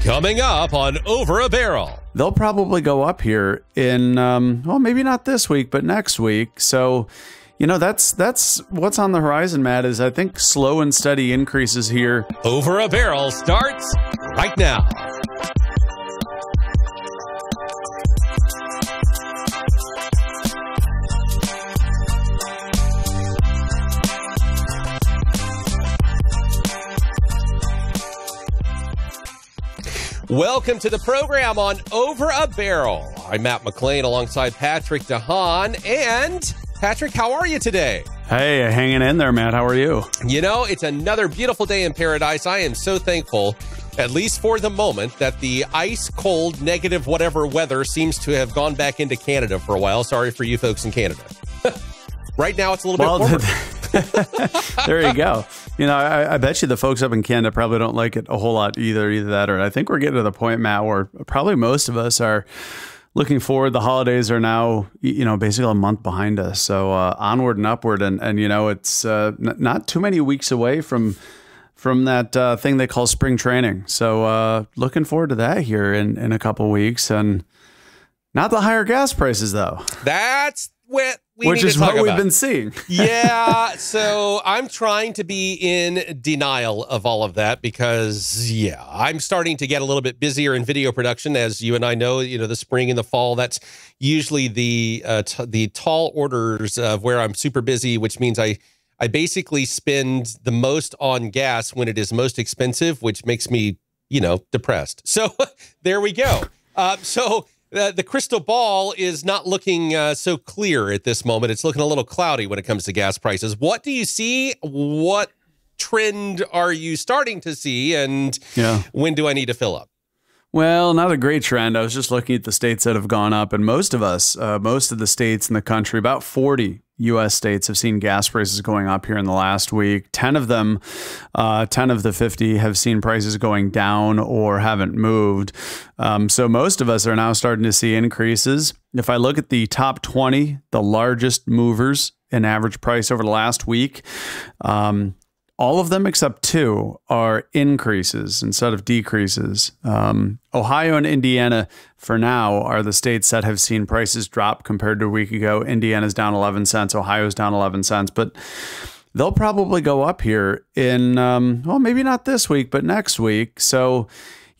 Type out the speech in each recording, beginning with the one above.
Coming up on Over a Barrel. They'll probably go up here in, well, maybe not this week, but next week. So, you know, that's what's on the horizon, Matt, is I think slow and steady increases here. Over a Barrel starts right now. Welcome to the program on Over a Barrel. I'm Matt McLean alongside Patrick DeHaan. And Patrick, how are you today? Hey, hanging in there, Matt. How are you? You know, it's another beautiful day in paradise. I am so thankful, at least for the moment, that the ice cold negative whatever weather seems to have gone back into Canada for a while. Sorry for you folks in Canada. Right now, it's a little bit warmer. There you go. You know, I bet you the folks up in Canada probably don't like it a whole lot either that, or I think we're getting to the point, Matt, where probably most of us are looking forward. The holidays are now, you know, basically a month behind us. So onward and upward. And you know, it's not too many weeks away from that thing they call spring training. So looking forward to that here in a couple of weeks. And not the higher gas prices, though. That's what Which is what we've been seeing. Yeah, so I'm trying to be in denial of all of that because, yeah, I'm starting to get a little bit busier in video production. As you and I know, you know, the spring and the fall, that's usually the tall orders of where I'm super busy, which means I basically spend the most on gas when it is most expensive, which makes me, you know, depressed. So there we go. The crystal ball is not looking so clear at this moment. It's looking a little cloudy when it comes to gas prices. What do you see? What trend are you starting to see? And when do I need to fill up? Well, not a great trend. I was just looking at the states that have gone up, and most of the states in the country, about 40 U.S. states have seen gas prices going up here in the last week. 10 of them, 10 of the 50 have seen prices going down or haven't moved. So most of us are now starting to see increases. If I look at the top 20, the largest movers in average price over the last week, all of them except two are increases instead of decreases. Ohio and Indiana, for now, are the states that have seen prices drop compared to a week ago. Indiana's down 11 cents. Ohio's down 11 cents. But they'll probably go up here in, well, maybe not this week, but next week. So,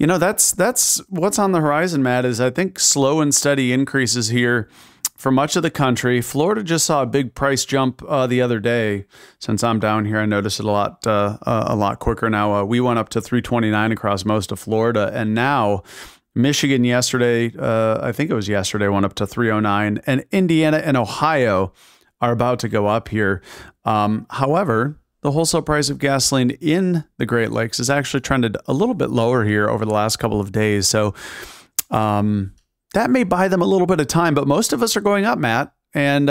you know, that's what's on the horizon, Matt, is I think slow and steady increases here for much of the country. Florida just saw a big price jump the other day. Since I'm down here, I noticed it a lot quicker now. We went up to $3.29 across most of Florida, and now Michigan yesterday, I think it was yesterday, went up to $3.09, and Indiana and Ohio are about to go up here. However, the wholesale price of gasoline in the Great Lakes has actually trended a little bit lower here over the last couple of days. So, that may buy them a little bit of time, but most of us are going up, Matt. And,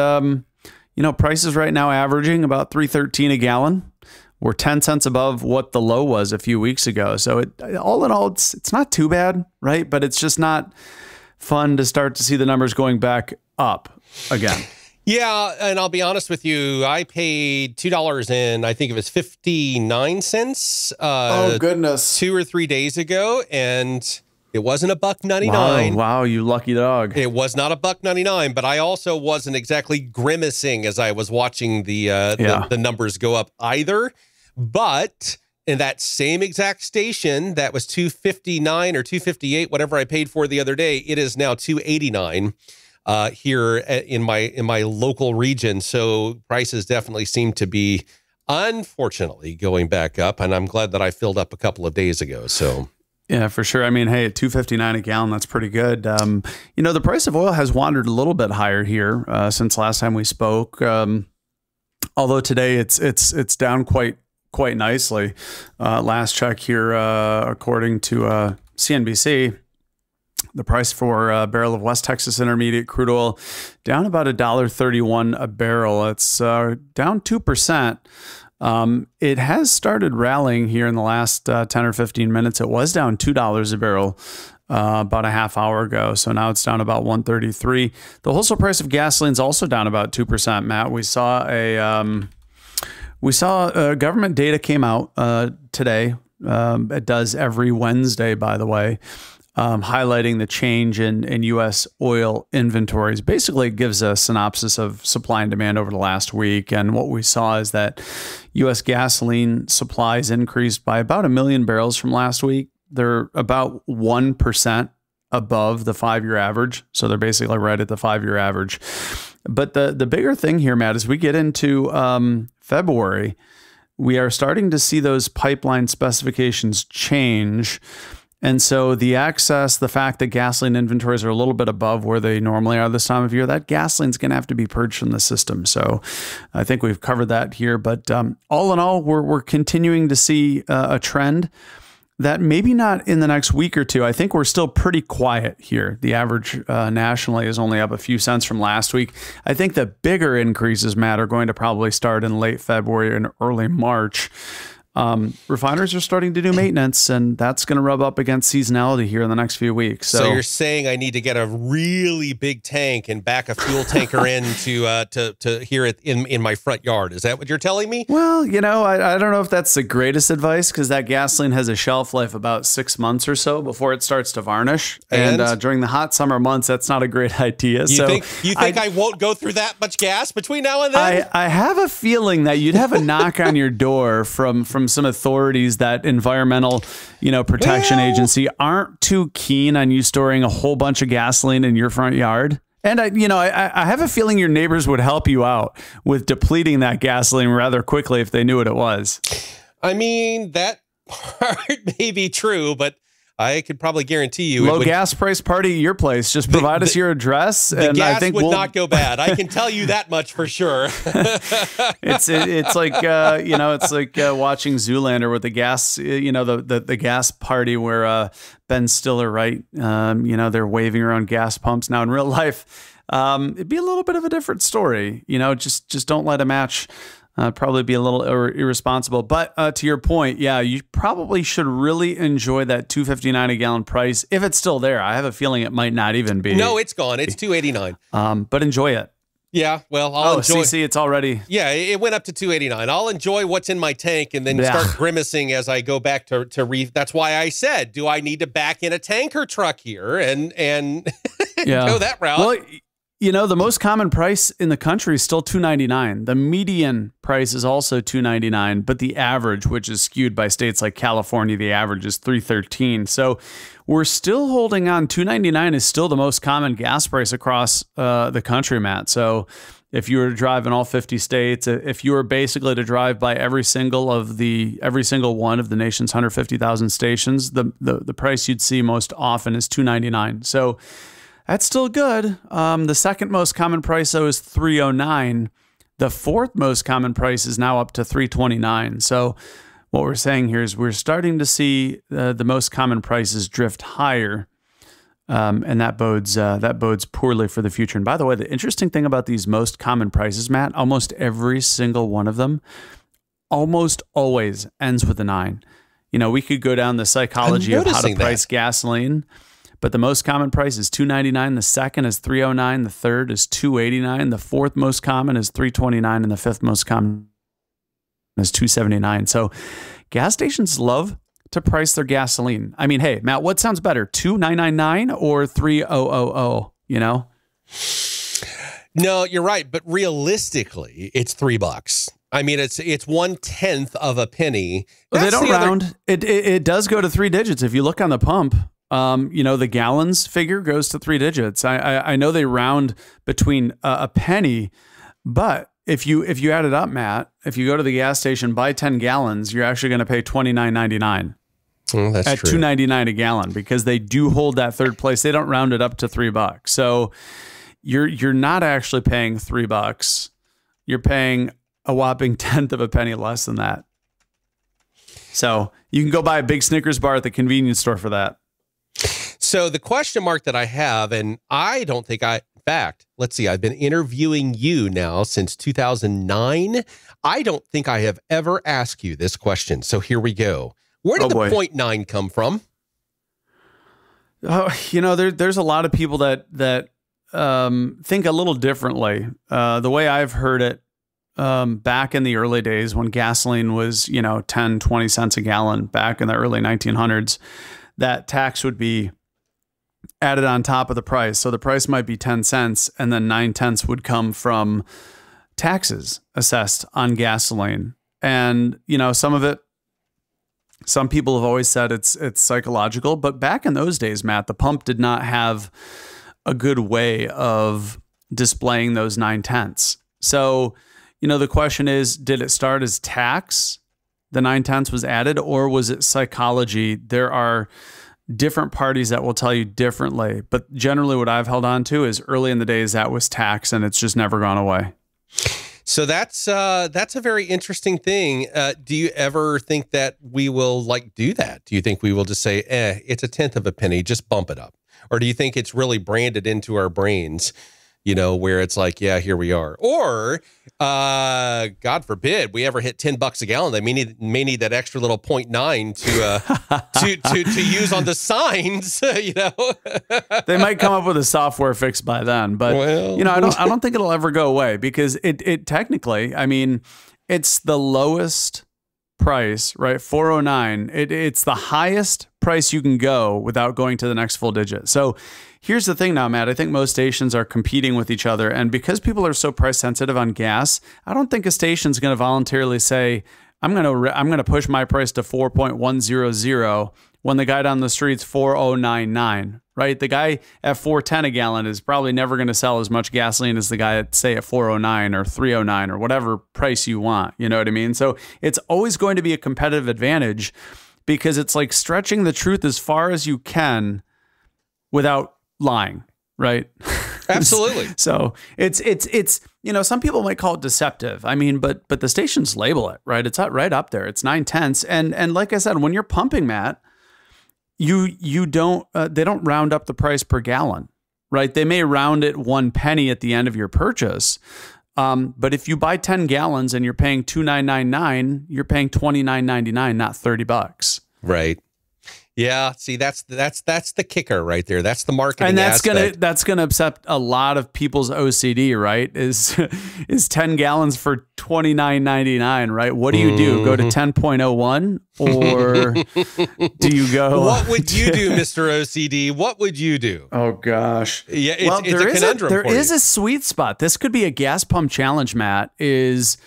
you know, prices right now averaging about $3.13 a gallon. We're 10 cents above what the low was a few weeks ago. So all in all, it's not too bad, right? But it's just not fun to start to see the numbers going back up again. Yeah, and I'll be honest with you, I paid $2 and I think it was 59 cents. Oh, goodness. 2 or 3 days ago, and it wasn't $1.99. Wow, you lucky dog. It was not $1.99, but I also wasn't exactly grimacing as I was watching the numbers go up either. But in that same exact station, that was $2.59 or $2.58, whatever I paid for the other day, it is now $2.89 here in my local region. So prices definitely seem to be, unfortunately, going back up, and I'm glad that I filled up a couple of days ago. So. Yeah, for sure. I mean, hey, at $2.59 a gallon, that's pretty good. You know, the price of oil has wandered a little bit higher here since last time we spoke. Although today it's down quite nicely. Last check here, according to CNBC, the price for a barrel of West Texas Intermediate crude oil down about $1.31 a barrel. It's down 2%. It has started rallying here in the last 10 or 15 minutes. It was down $2 a barrel about a half hour ago. So now it's down about 133. The wholesale price of gasoline is also down about 2%, Matt. We saw government data came out today It does every Wednesday, by the way, highlighting the change in U.S. oil inventories. Basically, it gives a synopsis of supply and demand over the last week. And what we saw is that U.S. gasoline supplies increased by about 1 million barrels from last week. They're about 1% above the 5-year average. So they're basically right at the 5-year average. But the bigger thing here, Matt, as we get into February, we are starting to see those pipeline specifications change. And so the fact that gasoline inventories are a little bit above where they normally are this time of year, that gasoline's going to have to be purged from the system. So I think we've covered that here. But all in all, we're continuing to see a trend that maybe not in the next week or two. I think we're still pretty quiet here. The average nationally is only up a few cents from last week. I think the bigger increases, Matt, are going to probably start in late February and early March. Refiners are starting to do maintenance, and that's going to rub up against seasonality here in the next few weeks. So you're saying I need to get a really big tank and back a fuel tanker in to here in my front yard. Is that what you're telling me? Well, I don't know if that's the greatest advice, because that gasoline has a shelf life about 6 months or so before it starts to varnish. And during the hot summer months, that's not a great idea. You think I won't go through that much gas between now and then? I have a feeling that you'd have a knock on your door from some authorities that environmental, protection agency aren't too keen on you storing a whole bunch of gasoline in your front yard. And I have a feeling your neighbors would help you out with depleting that gasoline rather quickly if they knew what it was. I mean, that part may be true, but I could probably guarantee you low gas price party at your place. Just provide us your address, and gas I think would not go bad. I can tell you that much for sure. It's like it's like watching Zoolander with the gas, the gas party where Ben Stiller, right? They're waving around gas pumps. Now in real life, it'd be a little bit of a different story. Just don't let a match. Probably be a little irresponsible. But to your point, yeah, you probably should really enjoy that $2.59 a gallon price if it's still there. I have a feeling it might not even be. No, it's gone. It's $2.89. But enjoy it. Yeah, well, I'll enjoy. CC, it's already. Yeah, it went up to $2.89. I'll enjoy what's in my tank and then start grimacing as I go back to reef. That's why I said, do I need to back in a tanker truck here and go that route? Well, the most common price in the country is still $2.99. The median price is also $2.99, but the average, which is skewed by states like California, the average is $3.13. So we're still holding on. $2.99 is still the most common gas price across the country, Matt. So if you were to drive in all 50 states, if you were basically to drive by every single one of the nation's 150,000 stations, the price you'd see most often is $2.99. So that's still good. The second most common price, though, is $3.09. The fourth most common price is now up to $3.29. So what we're saying here is we're starting to see the most common prices drift higher, and that bodes poorly for the future. And by the way, the interesting thing about these most common prices, Matt, almost every single one of them almost always ends with a 9. We could go down the psychology of how to price gasoline. But the most common price is $2.99. The second is $3.09. The third is $2.89. The fourth most common is $3.29, and the fifth most common is $2.79. So gas stations love to price their gasoline. I mean, hey, Matt, what sounds better, $2.999 or $3.000? No, you're right. But realistically, it's $3. I mean, it's 1/10 of a penny. They don't round. It does go to 3 digits if you look on the pump. The gallons figure goes to 3 digits. I know they round between a penny, but if you add it up, Matt, if you go to the gas station, buy 10 gallons, you're actually going to pay $29.99. That's at true. $2.99 a gallon, because they do hold that third place. They don't round it up to $3. So you're not actually paying $3. You're paying a whopping 1/10 of a penny less than that. So you can go buy a big Snickers bar at the convenience store for that. So the question mark that I have, and I don't think in fact, let's see, I've been interviewing you now since 2009. I don't think I have ever asked you this question. So here we go. Where did the 0.9 come from? There's a lot of people that think a little differently. The way I've heard it back in the early days when gasoline was, 10, 20 cents a gallon back in the early 1900s, that tax would be added on top of the price. So the price might be 10 cents and then 9/10 would come from taxes assessed on gasoline. And, some people have always said it's psychological, but back in those days, Matt, the pump did not have a good way of displaying those 9/10. So, the question is, did it start as tax? The 9/10 was added, or was it psychology? There are different parties that will tell you differently, but generally what I've held on to is early in the days that was tax, and it's just never gone away. So that's a very interesting thing. Do you ever think that we will do that? Do you think we will just say, it's a tenth of a penny, just bump it up? Or do you think it's really branded into our brains, where it's like, yeah, here we are? Or, God forbid, we ever hit $10 a gallon, they may need that extra little 0.9 to use on the signs, They might come up with a software fix by then, but I don't think it'll ever go away, because it technically, it's the lowest price, right? 409. It's the highest price you can go without going to the next full digit. So here's the thing now, Matt. I think most stations are competing with each other. And because people are so price sensitive on gas, I don't think a station's going to voluntarily say, I'm going to push my price to 4.100 when the guy down the street's 4.099, right? The guy at 4.10 a gallon is probably never going to sell as much gasoline as the guy at, say, at 4.09 or 3.09 or whatever price you want. You know what I mean? So it's always going to be a competitive advantage, because it's like stretching the truth as far as you can without lying, right? Absolutely. So it's some people might call it deceptive. But the stations label it, right? It's right up there. It's 9/10. And like I said, when you're pumping, Matt, you don't they don't round up the price per gallon, right? They may round it 1 penny at the end of your purchase. But if you buy 10 gallons and you're paying $2.999, you're paying $29.99, not $30. Right. Yeah. See, that's the kicker right there. That's the marketing. And that's gonna upset a lot of people's OCD, right? Is 10 gallons for $29.99, right? What do you do? Go to 10.01, or do you go? What would you do, Mr. OCD? What would you do? Oh gosh. Yeah, it's a conundrum. There is a sweet spot. This could be a gas pump challenge, Matt, is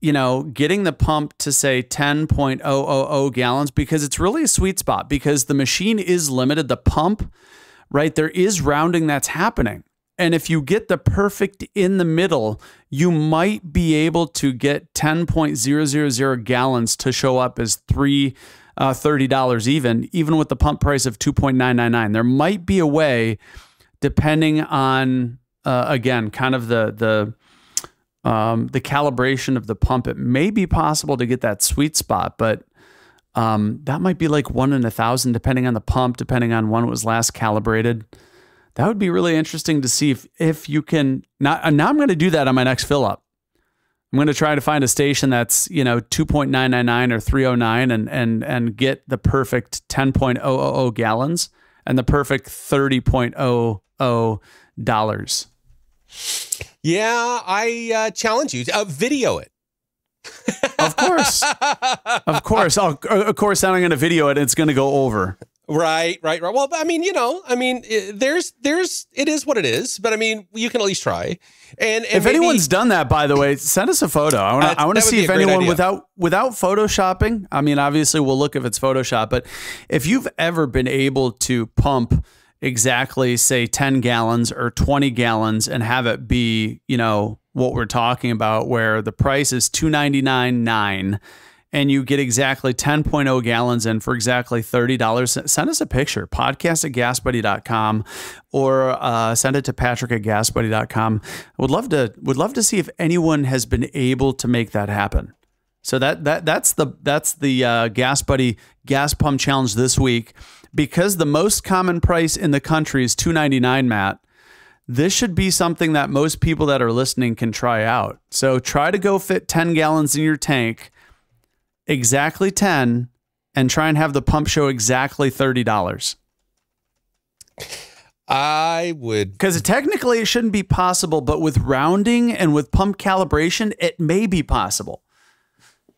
getting the pump to say 10.000 gallons, because it's really a sweet spot, because the machine is limited. The pump, right? There is rounding that's happening. And if you get the perfect in the middle, you might be able to get 10.000 gallons to show up as $30 even with the pump price of $2.999. There might be a way, depending on, again, kind of the calibration of the pump. It may be possible to get that sweet spot, but that might be like 1 in 1,000, depending on the pump, depending on when it was last calibrated. That would be really interesting to see if you can. Now I'm going to do that on my next fill up. I'm going to try to find a station that's 2.999 or 309 and get the perfect 10.000 gallons and the perfect $30.00. Yeah, I challenge you. Video it. Of course. Of course, I'm going to video it. It's going to go over. Right. Well, it is what it is, but you can at least try. And if anyone's done that, by the way, send us a photo. I want to see if anyone without photoshopping. Obviously we'll look if it's Photoshop, but if you've ever been able to pump exactly, say, 10 gallons or 20 gallons and have it be, what we're talking about, where the price is $2.99.9 and you get exactly 10.0 gallons in for exactly $30, send us a picture, podcast@gasbuddy.com, or send it to patrick@gasbuddy.com. Would love to see if anyone has been able to make that happen. So that's the Gas Buddy gas pump challenge this week. Because the most common price in the country is $2.99, Matt, this should be something that most people that are listening can try out. So try to go fit 10 gallons in your tank, exactly 10, and try and have the pump show exactly $30. I would, because technically it shouldn't be possible, but with rounding and with pump calibration, it may be possible.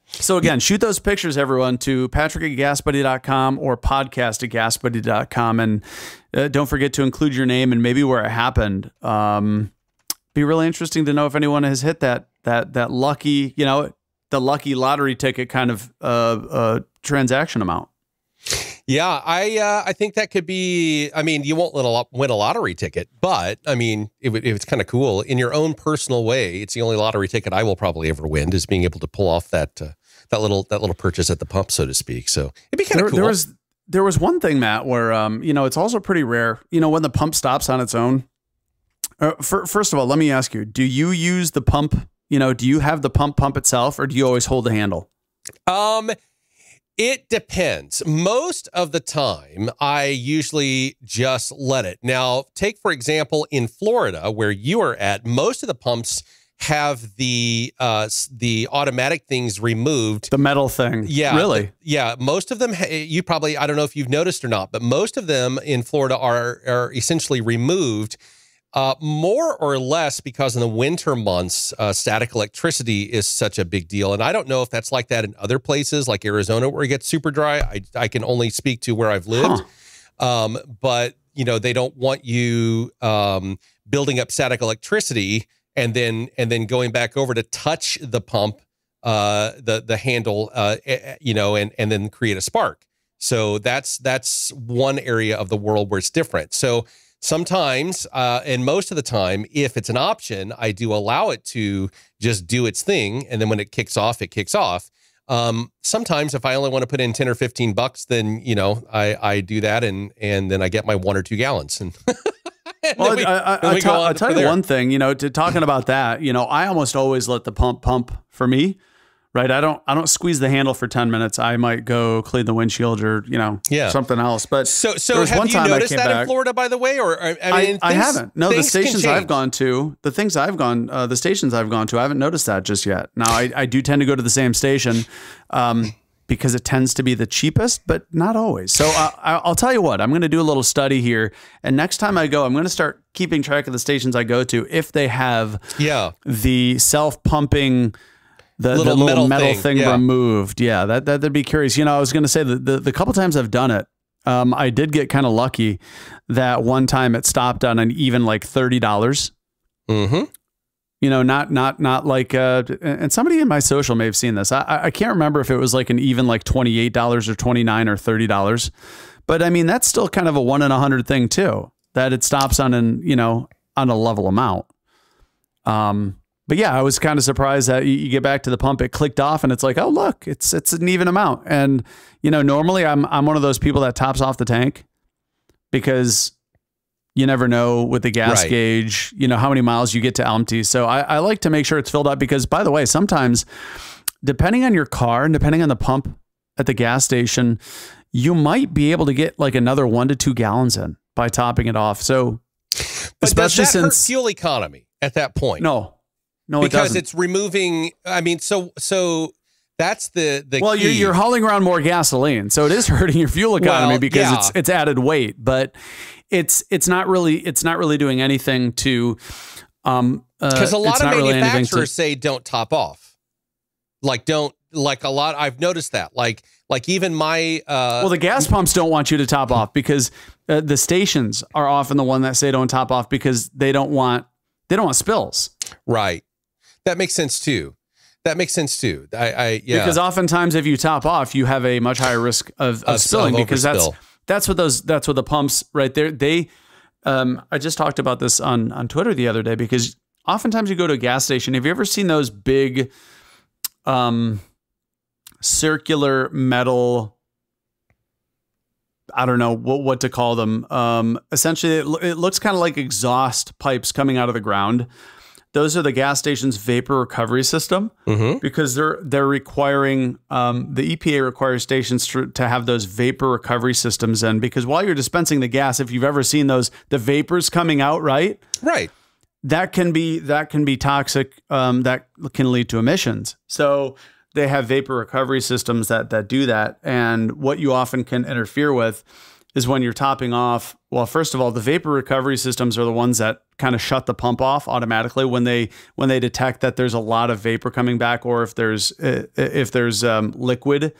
So again, shoot those pictures, everyone, to patrick@gasbuddy.com or podcast@gasbuddy.com. And don't forget to include your name and maybe where it happened. Be really interesting to know if anyone has hit that lucky, the lucky lottery ticket kind of transaction amount. Yeah, I think that could be. I mean, you won't win a lottery ticket, but I mean, it's kind of cool in your own personal way. It's the only lottery ticket I will probably ever win, is being able to pull off that little purchase at the pump, so to speak. So it'd be kind of cool. There was one thing, Matt, where it's also pretty rare. When the pump stops on its own. First of all, let me ask you: do you use the pump? Do you have the pump itself, or do you always hold the handle? It depends. Most of the time, I usually just let it. Now, take, for example, in Florida, where you are at, most of the pumps have the automatic things removed. The metal thing. Yeah. Really? Yeah. Most of them, you probably, I don't know if you've noticed or not, but most of them in Florida are essentially removed. More or less because in the winter months, static electricity is such a big deal. And I don't know if that's like that in other places like Arizona where it gets super dry. I can only speak to where I've lived. But, they don't want you building up static electricity and then going back over to touch the pump, the handle, and then create a spark. So that's one area of the world where it's different. So sometimes, and most of the time, if it's an option, I do allow it to just do its thing. And then when it kicks off, it kicks off. Sometimes if I only want to put in 10 or 15 bucks, then, I do that and then I get my 1 or 2 gallons. And well, I'll tell you one thing, talking about that, I almost always let the pump for me. Right. I don't squeeze the handle for 10 minutes. I might go clean the windshield or, something else. But so have you noticed that in Florida, by the way? Or I haven't. No, the stations I've gone to, the stations I've gone to, I haven't noticed that just yet. Now, I do tend to go to the same station because it tends to be the cheapest, but not always. So I'll tell you what, I'm going to do a little study here. And next time I go, I'm going to start keeping track of the stations I go to if they have the self-pumping the little metal thing removed. Yeah, that'd be curious. I was going to say the couple times I've done it, I did get kind of lucky that one time it stopped on an even like $30. Not like, and somebody in my social may have seen this. I can't remember if it was like an even like $28 or $29 or $30, but I mean, that's still kind of a 1 in 100 thing too, that it stops on on a level amount. But yeah, I was kind of surprised that you get back to the pump, it clicked off and it's like, oh, look, it's an even amount. And, normally I'm one of those people that tops off the tank because you never know with the gas gauge, how many miles you get to empty. So I like to make sure it's filled up because, by the way, sometimes depending on your car and depending on the pump at the gas station, you might be able to get like another 1 to 2 gallons in by topping it off. So but especially does that hurt fuel economy at that point? No, because it's removing. I mean, so that's the well, key. You're hauling around more gasoline, so it is hurting your fuel economy because it's added weight. But it's not really doing anything to. Because a lot of manufacturers say don't top off. I've noticed that. Like even my the gas pumps don't want you to top off because the stations are often the one that say don't top off because they don't want spills. Right. That makes sense too. Because oftentimes if you top off, you have a much higher risk of spilling because that's what the pumps right there. I just talked about this on Twitter the other day because oftentimes you go to a gas station. Have you ever seen those big circular metal, I don't know what to call them. Essentially it looks kind of like exhaust pipes coming out of the ground. Those are the gas station's vapor recovery system because they're requiring, the EPA requires stations to have those vapor recovery systems in because while you're dispensing the gas, if you've ever seen the vapors coming out, right, that can be toxic. That can lead to emissions. So they have vapor recovery systems that do that. And what you often can interfere with is when you're topping off. Well, first of all, the vapor recovery systems are the ones that kind of shut the pump off automatically when they detect that there's a lot of vapor coming back, or if there's liquid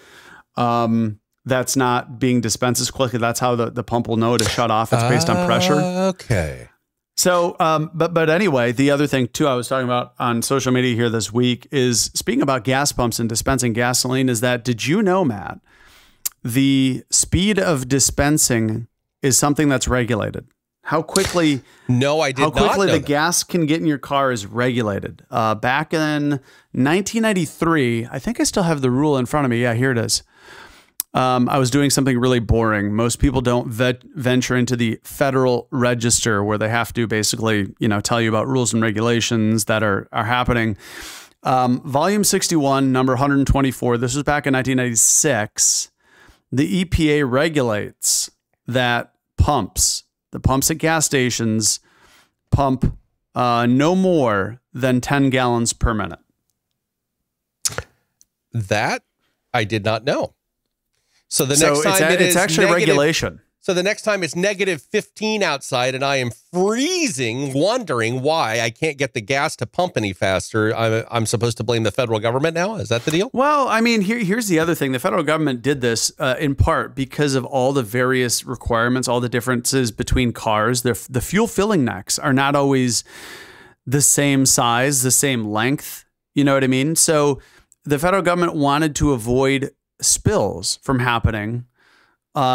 that's not being dispensed as quickly. That's how the pump will know to shut off. It's based on pressure. Okay. So, but anyway, the other thing too, I was talking about on social media here this week is, speaking about gas pumps and dispensing gasoline, is that, did you know, Matt, the speed of dispensing is something that's regulated? How quickly? No, I did not know How quickly the that. gas can get in your car is regulated. Back in 1993, I think I still have the rule in front of me. Yeah, here it is. I was doing something really boring. Most people don't venture into the Federal Register, where they have to basically, tell you about rules and regulations that are happening. Volume 61, number 124. This was back in 1996. The EPA regulates that the pumps at gas stations pump no more than 10 gallons per minute. That I did not know. So the next time it's actually regulation. So the next time it's negative 15 outside and I am freezing, wondering why I can't get the gas to pump any faster, I'm supposed to blame the federal government now? Is that the deal? Well, I mean, here's the other thing. The federal government did this in part because of all the various requirements, all the differences between cars. The fuel filling necks are not always the same size, the same length. You know what I mean? So the federal government wanted to avoid spills from happening.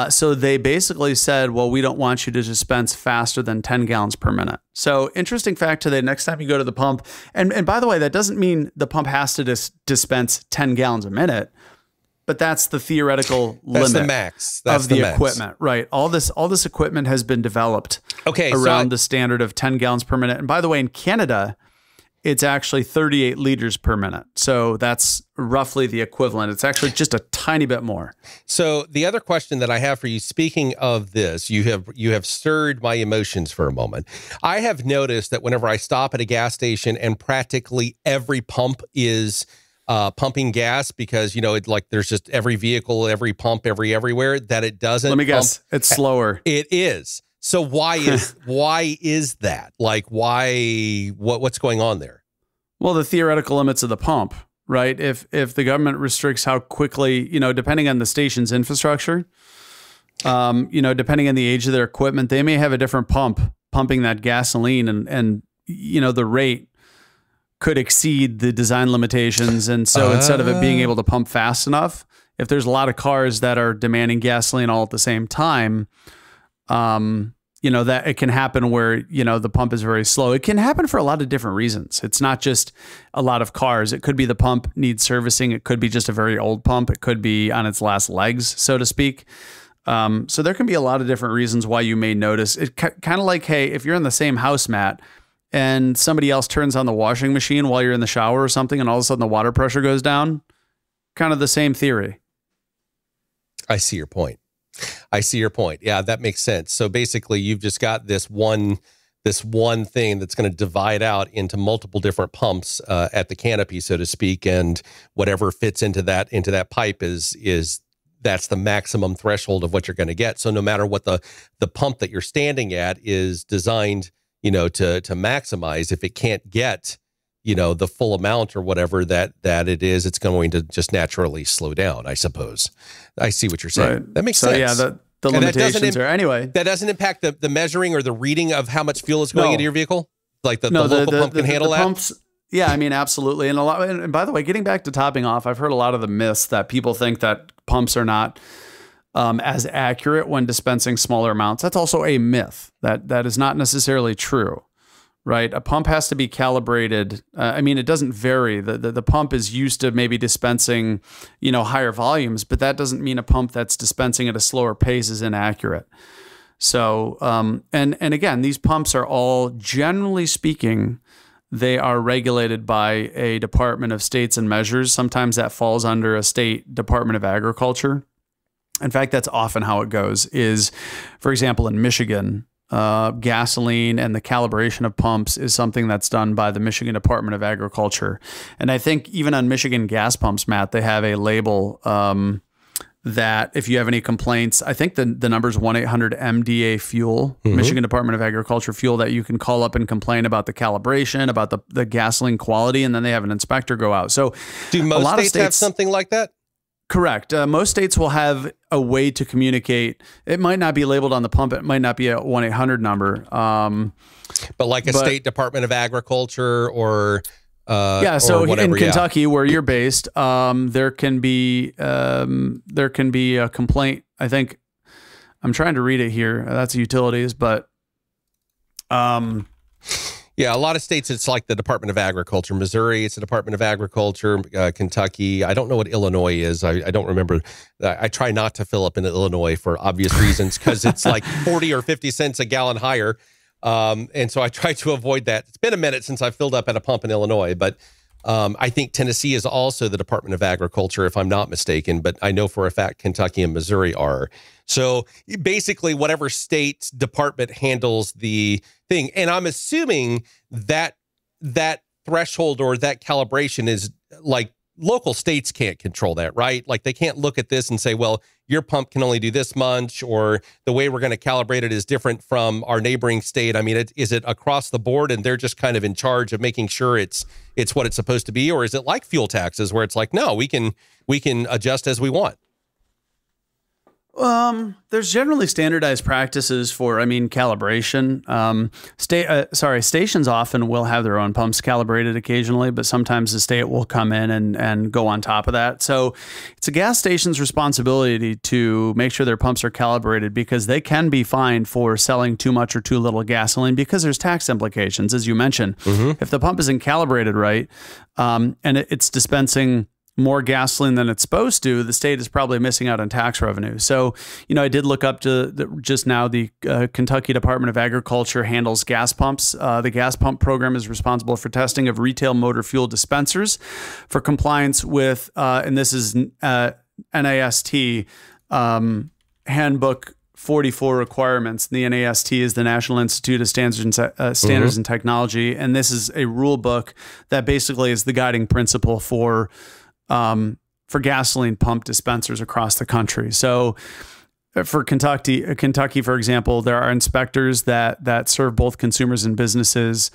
So they basically said, well, we don't want you to dispense faster than 10 gallons per minute. So interesting fact today, next time you go to the pump, and by the way, that doesn't mean the pump has to dispense 10 gallons a minute, but that's the theoretical limit. That's the max. That's of the max. equipment, right? All this equipment has been developed around the standard of 10 gallons per minute. And by the way, in Canada, it's actually 38 liters per minute. So that's roughly the equivalent. It's actually just a tiny bit more. So the other question that I have for you, speaking of this, you have stirred my emotions for a moment. I have noticed that whenever I stop at a gas station and practically every pump is pumping gas, because, there's just every vehicle, every pump, everywhere, that it doesn't. Let me guess. It's slower. It is. So why is that? Like, what's going on there? Well, the theoretical limits of the pump, right? If the government restricts how quickly, depending on the station's infrastructure, depending on the age of their equipment, they may have a different pump pumping that gasoline, and the rate could exceed the design limitations. And so instead of it being able to pump fast enough, if there's a lot of cars that are demanding gasoline all at the same time, that it can happen where, the pump is very slow. It can happen for a lot of different reasons. It's not just a lot of cars. It could be the pump needs servicing. It could be just a very old pump. It could be on its last legs, so to speak. So there can be a lot of different reasons why you may notice it. Kind of like, hey, if you're in the same house, Matt, and somebody else turns on the washing machine while you're in the shower or something, and all of a sudden the water pressure goes down, kind of the same theory. I see your point. Yeah, that makes sense. So basically, you've just got this one thing that's going to divide out into multiple different pumps at the canopy, so to speak, and whatever fits into that pipe is that's the maximum threshold of what you're going to get. So no matter what the pump that you're standing at is designed, to maximize, if it can't get the full amount or whatever that it is, it's going to just naturally slow down, I suppose. I see what you're saying. Right. That makes sense. Yeah, the limitations are, anyway. That doesn't impact the measuring or the reading of how much fuel is going into your vehicle? Like the local pump can handle that? Pumps, yeah, I mean, absolutely. And by the way, getting back to topping off, I've heard a lot of the myths that people think that pumps are not as accurate when dispensing smaller amounts. That's also a myth. That is not necessarily true. Right. A pump has to be calibrated. It doesn't vary. The pump is used to maybe dispensing, higher volumes, but that doesn't mean a pump that's dispensing at a slower pace is inaccurate. So, and again, these pumps are all, generally speaking, they are regulated by a Department of States and Measures. Sometimes that falls under a state Department of Agriculture. In fact, that's often how it goes is, for example, in Michigan, gasoline and the calibration of pumps is something that's done by the Michigan Department of Agriculture. And I think even on Michigan gas pumps, Matt, they have a label that if you have any complaints, I think the number is 1-800-MDA Fuel, Michigan Department of Agriculture Fuel, that you can call up and complain about the calibration, about the gasoline quality, and then they have an inspector go out. So do most states have something like that? Correct. Most states will have a way to communicate. It might not be labeled on the pump. It might not be a 1-800 number. But like a state Department of Agriculture or... yeah, so in Kentucky, where you're based, there can be a complaint. I think I'm trying to read it here. That's utilities, but yeah, a lot of states it's like the Department of Agriculture. Missouri, it's the Department of Agriculture. Kentucky, I don't know what Illinois is. I don't remember. I try not to fill up in Illinois for obvious reasons because it's like 40 or 50 cents a gallon higher. And so I try to avoid that. It's been a minute since I filled up at a pump in Illinois, but I think Tennessee is also the Department of Agriculture, if I'm not mistaken, but I know for a fact Kentucky and Missouri are. So basically whatever state department handles the thing. And I'm assuming that that threshold or that calibration is like local states can't control that, right? Like they can't look at this and say, well, your pump can only do this much, or the way we're going to calibrate it is different from our neighboring state. I mean, is it across the board and they're just kind of in charge of making sure it's what it's supposed to be? Or is it like fuel taxes where it's like, no, we can adjust as we want? There's generally standardized practices for, calibration. Stations often will have their own pumps calibrated occasionally, but sometimes the state will come in and go on top of that. So it's a gas station's responsibility to make sure their pumps are calibrated, because they can be fined for selling too much or too little gasoline, because there's tax implications, as you mentioned. If the pump isn't calibrated right, and it's dispensing more gasoline than it's supposed to, the state is probably missing out on tax revenue. So, I did look up to just now, the Kentucky Department of Agriculture handles gas pumps. The gas pump program is responsible for testing of retail motor fuel dispensers for compliance with, and this is NAST Handbook 44 requirements. The NAST is the National Institute of Standards and Technology, and this is a rule book that basically is the guiding principle for gasoline pump dispensers across the country. So for Kentucky, for example, there are inspectors that serve both consumers and businesses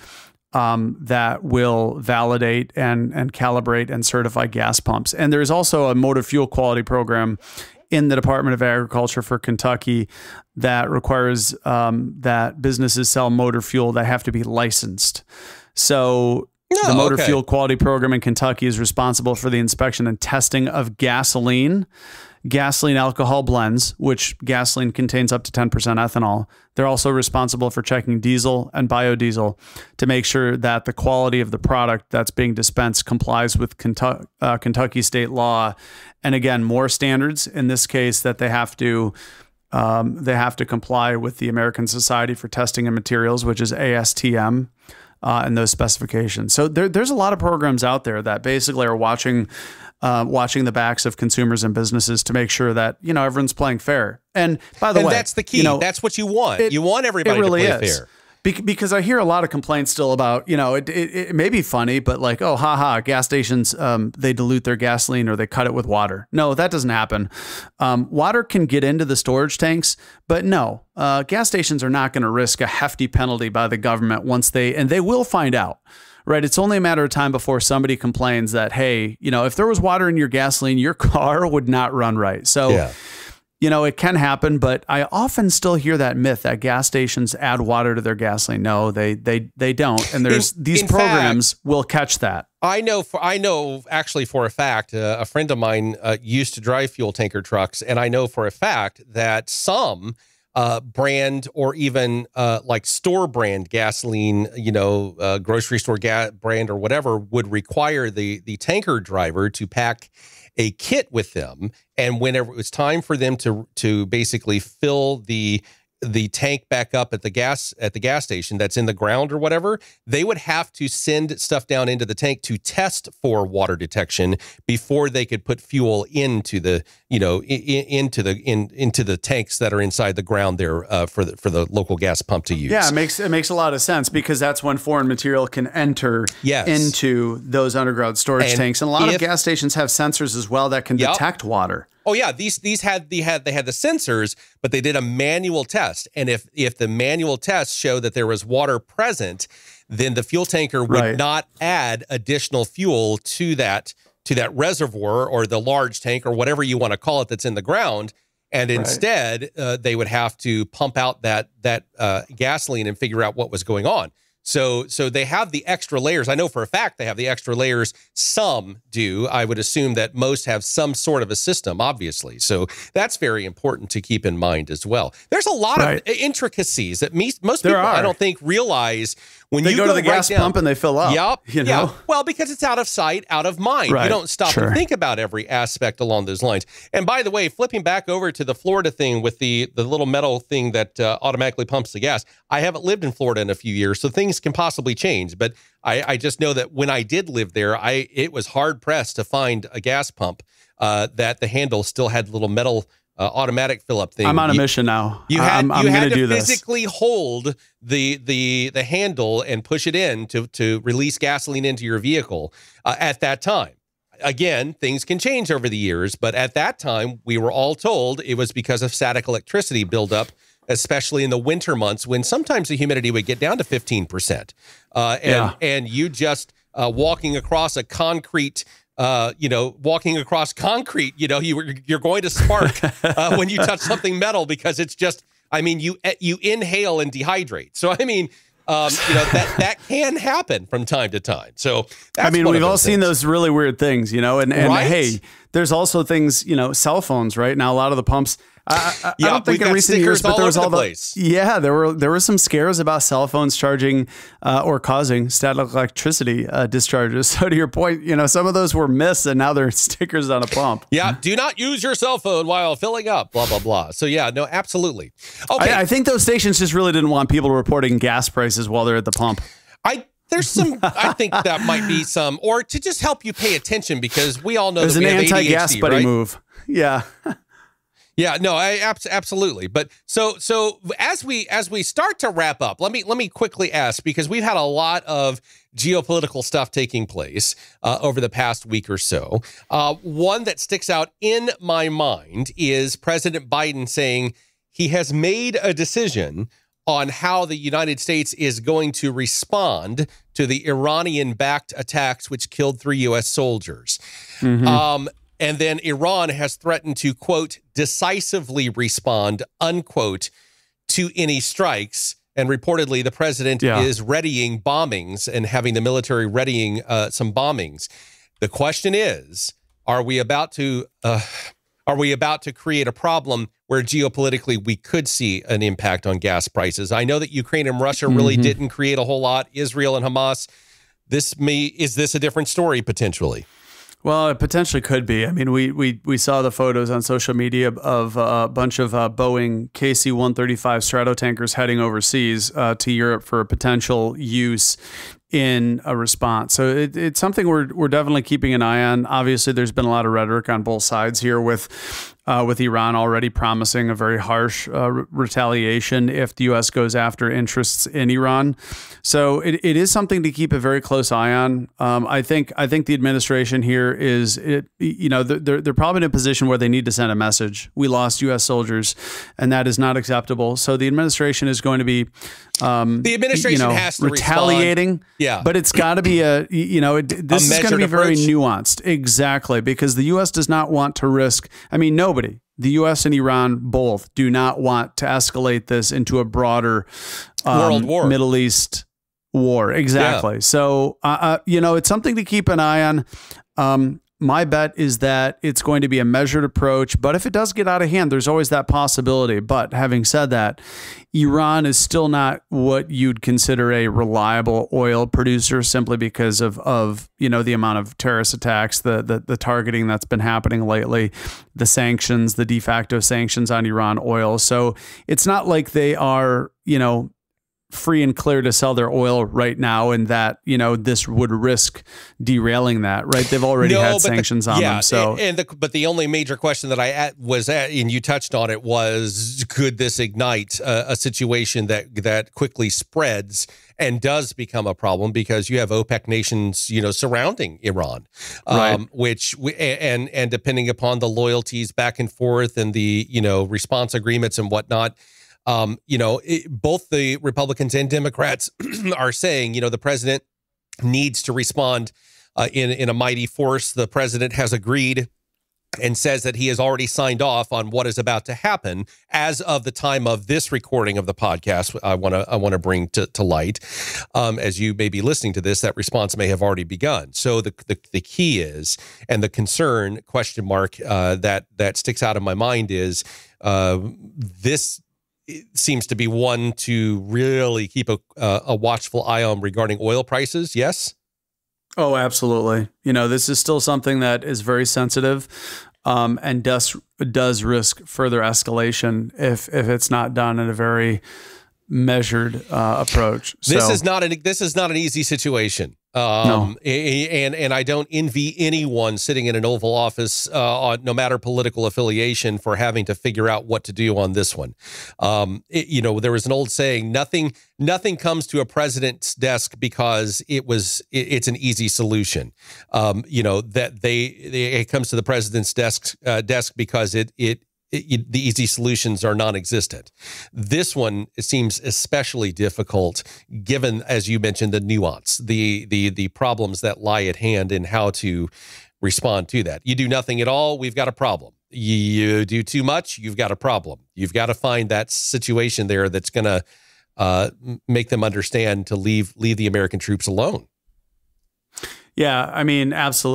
that will validate and calibrate and certify gas pumps. And there's also a motor fuel quality program in the Department of Agriculture for Kentucky that requires that businesses sell motor fuel that have to be licensed. So the motor fuel quality program in Kentucky is responsible for the inspection and testing of gasoline alcohol blends, which gasoline contains up to 10% ethanol. They're also responsible for checking diesel and biodiesel to make sure that the quality of the product that's being dispensed complies with Kentucky state law. And again, more standards in this case that they have to comply with the American Society for Testing and Materials, which is ASTM. And those specifications. So there's a lot of programs out there that basically are watching the backs of consumers and businesses to make sure that everyone's playing fair. And by the way, that's the key. That's what you want. You want everybody to play fair. Because I hear a lot of complaints still about, it may be funny, but like, oh, haha, gas stations, they dilute their gasoline or they cut it with water. No, that doesn't happen. Water can get into the storage tanks, but no, gas stations are not going to risk a hefty penalty by the government and they will find out. Right. It's only a matter of time before somebody complains that, hey, if there was water in your gasoline, your car would not run right. So, yeah. It can happen, but I often still hear that myth that gas stations add water to their gasoline. No, they don't. And these programs will catch that. I know actually for a fact, a friend of mine used to drive fuel tanker trucks, and I know for a fact that some brand or even like store brand gasoline, grocery store brand or whatever would require the tanker driver to pack a kit with them, and whenever it was time for them to basically fill the tank back up at the gas station that's in the ground or whatever, they would have to send stuff down into the tank to test for water detection before they could put fuel into the into the tanks that are inside the ground there for the local gas pump to use. Yeah, it makes a lot of sense, because that's when foreign material can enter into those underground storage tanks, and a lot of gas stations have sensors as well that can detect water. Oh yeah, these had they had the sensors, but they did a manual test, and if the manual test showed that there was water present, then the fuel tanker would not add additional fuel to that reservoir or the large tank or whatever you want to call it that's in the ground, and instead they would have to pump out that gasoline and figure out what was going on. So they have the extra layers. I know for a fact they have the extra layers. Some do. I would assume that most have some sort of a system, obviously. So that's very important to keep in mind as well. There's a lot of intricacies that most people, I don't think, realize when they you go to the gas pump and they fill up. Yep. You know? Yeah. Well, because it's out of sight, out of mind. You don't stop and think about every aspect along those lines. And by the way, flipping back over to the Florida thing with the little metal thing that automatically pumps the gas. I haven't lived in Florida in a few years, so things can possibly change. But I just know that when I did live there, it was hard pressed to find a gas pump that the handle still had little metal automatic fill up thing. I'm on a mission now. You had, I'm had to do physically hold the handle and push it in to release gasoline into your vehicle at that time. Again, things can change over the years, but at that time, we were all told it was because of static electricity buildup, especially in the winter months when sometimes the humidity would get down to 15%. And you just walking across a concrete walking across concrete, you're going to spark when you touch something metal because it's just, I mean, you inhale and dehydrate. So, I mean, that can happen from time to time. So, that's we've all seen those really weird things, and hey, there's also things, cell phones right now, a lot of the pumps. I don't think in recent years, but there was all the place. Yeah, there were some scares about cell phones charging or causing static electricity discharges. So to your point, some of those were myths, and now they're stickers on a pump. Yeah, do not use your cell phone while filling up. Blah blah blah. So yeah, no, absolutely. Okay, I think those stations just really didn't want people reporting gas prices while they're at the pump. There's some, I think that might be some, or to just help you pay attention because we all know there's that an we have anti-gas ADHD, buddy right? move. Yeah. Yeah, no, absolutely. But so as we start to wrap up, let me quickly ask, because we've had a lot of geopolitical stuff taking place over the past week or so. One that sticks out in my mind is President Biden saying he has made a decision on how the United States is going to respond to the Iranian-backed attacks which killed 3 U.S. soldiers. Mm-hmm. And then Iran has threatened to, quote, decisively respond, unquote, to any strikes. And reportedly, the president is readying bombings and having the military readying some bombings. The question is, are we about to create a problem where geopolitically we could see an impact on gas prices? I know that Ukraine and Russia really didn't create a whole lot. Israel and Hamas, is this a different story potentially? Well, it potentially could be. I mean, we saw the photos on social media of a bunch of Boeing KC-135 Stratotankers heading overseas to Europe for potential use in a response. So it's something we're definitely keeping an eye on. Obviously, there's been a lot of rhetoric on both sides here with Iran already promising a very harsh retaliation if the U.S. goes after interests in Iran. So it is something to keep a very close eye on. I think the administration here they're probably in a position where they need to send a message. We lost U.S. soldiers, and that is not acceptable. So the administration is going to be the administration has to retaliating. Respond. Yeah, but it's got to be this is going to be very nuanced. Exactly, because the U.S. does not want to risk. I mean, nobody. The U.S. and Iran both do not want to escalate this into a broader world war, Middle East war. Exactly. Yeah. So, it's something to keep an eye on. My bet is that it's going to be a measured approach, but if it does get out of hand, there's always that possibility. But having said that, Iran is still not what you'd consider a reliable oil producer simply because of the amount of terrorist attacks, the targeting that's been happening lately, the sanctions, the de facto sanctions on Iran oil. So it's not like they are, free and clear to sell their oil right now, and that, you know, this would risk derailing that, right? They've already had sanctions on them. So, but the only major question that and you touched on it, was could this ignite a situation that quickly spreads and does become a problem, because you have OPEC nations, you know, surrounding Iran, right. and depending upon the loyalties back and forth and the, you know, response agreements and whatnot. You know, both the Republicans and Democrats are saying, you know, the president needs to respond in a mighty force. The president has agreed and says that he has already signed off on what is about to happen as of the time of this recording of the podcast. I want to bring to light, as you may be listening to this, that response may have already begun. So the key is, and the concern question mark that sticks out in my mind is this. It seems to be one to really keep a watchful eye on regarding oil prices. Yes. Oh, absolutely. You know, this is still something that is very sensitive, and does risk further escalation if it's not done in a very measured approach. So, this is not an easy situation. No. And I don't envy anyone sitting in an Oval Office, no matter political affiliation, for having to figure out what to do on this one. You know, there was an old saying: nothing comes to a president's desk because it's an easy solution. You know, that it comes to the president's desk because the easy solutions are non-existent. This one, it seems especially difficult, given, as you mentioned, the nuance, the problems that lie at hand and how to respond to that. You do nothing at all, we've got a problem. You do too much, you've got a problem. You've got to find that situation there that's going to make them understand to leave the American troops alone. Yeah, I mean, absolutely.